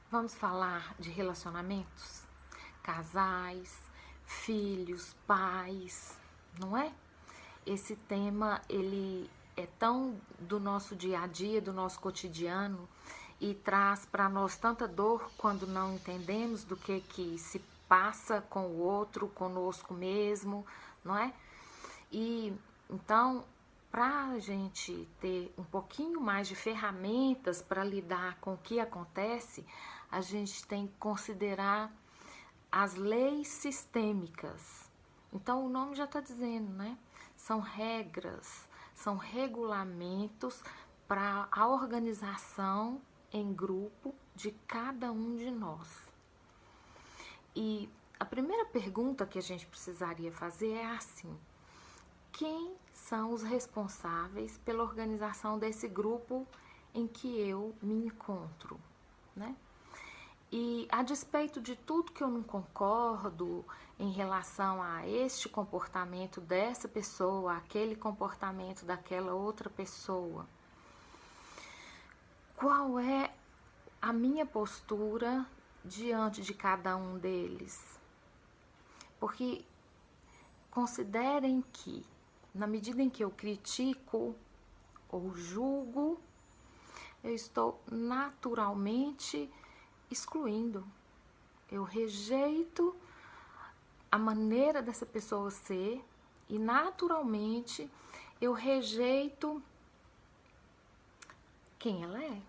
Vamos falar de relacionamentos, casais, filhos, pais, não é? Esse tema, ele é tão do nosso dia a dia, do nosso cotidiano, e traz para nós tanta dor quando não entendemos do que se passa com o outro, conosco mesmo, não é? E então, para a gente ter um pouquinho mais de ferramentas para lidar com o que acontece, a gente tem que considerar as leis sistêmicas. Então, o nome já está dizendo, né? São regras, são regulamentos para a organização em grupo de cada um de nós. E a primeira pergunta que a gente precisaria fazer é assim: quem são os responsáveis pela organização desse grupo em que eu me encontro, né? E a despeito de tudo que eu não concordo em relação a este comportamento dessa pessoa, aquele comportamento daquela outra pessoa, qual é a minha postura diante de cada um deles? Porque considerem que, na medida em que eu critico ou julgo, eu estou naturalmente excluindo. Eu rejeito a maneira dessa pessoa ser e naturalmente eu rejeito quem ela é.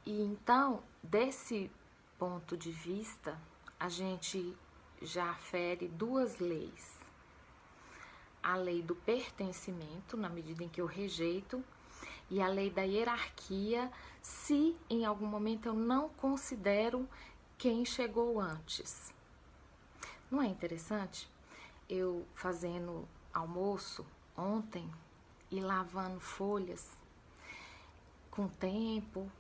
E então, desse ponto de vista, a gente já fere duas leis. A lei do pertencimento, na medida em que eu rejeito, e a lei da hierarquia, se em algum momento eu não considero quem chegou antes. Não é interessante? Eu fazendo almoço ontem e lavando folhas com tempo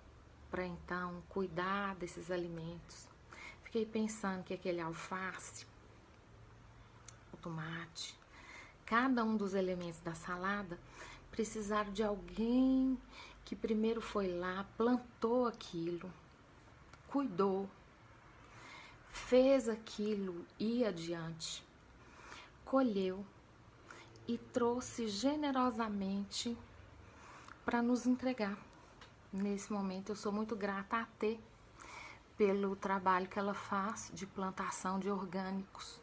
para então cuidar desses alimentos. Fiquei pensando que aquele alface, o tomate, cada um dos elementos da salada precisaram de alguém que primeiro foi lá, plantou aquilo, cuidou, fez aquilo ir adiante, colheu e trouxe generosamente para nos entregar. Nesse momento eu sou muito grata a Tê pelo trabalho que ela faz de plantação de orgânicos.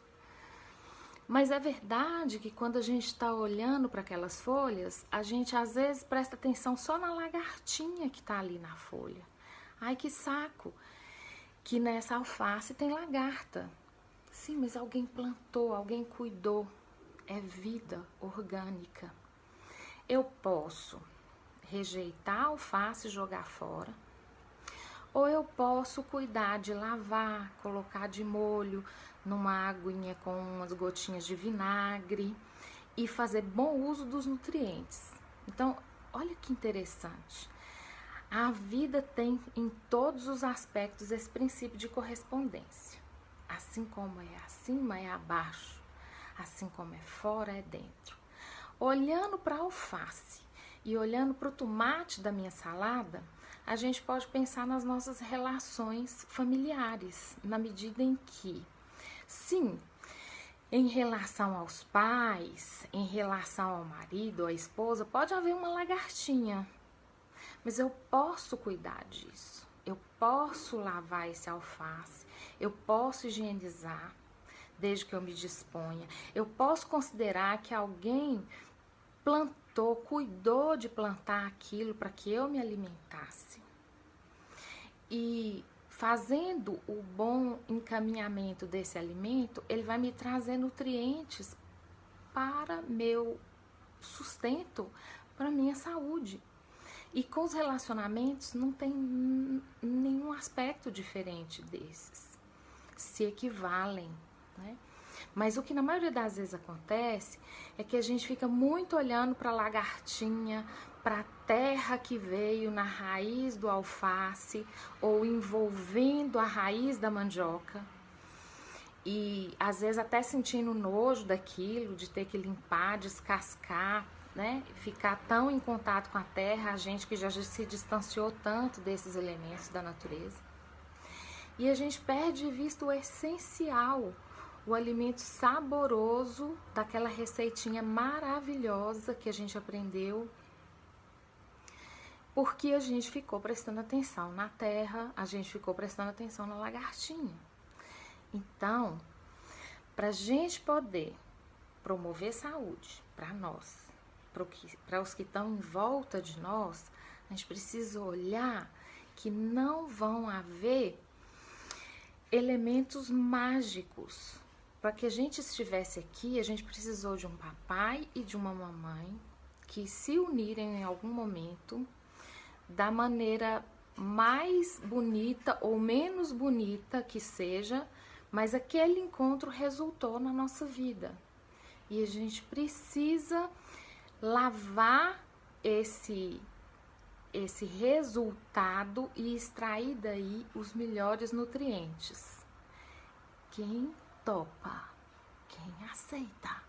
Mas é verdade que quando a gente está olhando para aquelas folhas, a gente às vezes presta atenção só na lagartinha que está ali na folha. Ai, que saco! Que nessa alface tem lagarta. Sim, mas alguém plantou, alguém cuidou. É vida orgânica. Eu posso rejeitar a alface e jogar fora, ou eu posso cuidar de lavar, colocar de molho numa aguinha com umas gotinhas de vinagre e fazer bom uso dos nutrientes. Então, olha que interessante. A vida tem em todos os aspectos esse princípio de correspondência. Assim como é acima, é abaixo. Assim como é fora, é dentro. Olhando para a alface e olhando para o tomate da minha salada, a gente pode pensar nas nossas relações familiares, na medida em que, sim, em relação aos pais, em relação ao marido ou à esposa, pode haver uma lagartinha, mas eu posso cuidar disso, eu posso lavar esse alface, eu posso higienizar, desde que eu me disponha, eu posso considerar que alguém plantou, cuidou de plantar aquilo para que eu me alimentasse. E fazendo o bom encaminhamento desse alimento, ele vai me trazer nutrientes para meu sustento, para minha saúde. E com os relacionamentos não tem nenhum aspecto diferente desses. Se equivalem, né? Mas o que na maioria das vezes acontece é que a gente fica muito olhando para a lagartinha, para a terra que veio na raiz do alface ou envolvendo a raiz da mandioca. E às vezes até sentindo nojo daquilo, de ter que limpar, descascar, né, ficar tão em contato com a terra, a gente que já se distanciou tanto desses elementos da natureza. E a gente perde de vista o essencial, o alimento saboroso daquela receitinha maravilhosa que a gente aprendeu, porque a gente ficou prestando atenção na terra, a gente ficou prestando atenção na lagartinha. Então, para a gente poder promover saúde para nós, para os que estão em volta de nós, a gente precisa olhar que não vão haver elementos mágicos. Para que a gente estivesse aqui, a gente precisou de um papai e de uma mamãe que se unirem em algum momento da maneira mais bonita ou menos bonita que seja, mas aquele encontro resultou na nossa vida. E a gente precisa lavar esse resultado e extrair daí os melhores nutrientes. Quem topa, quem aceita.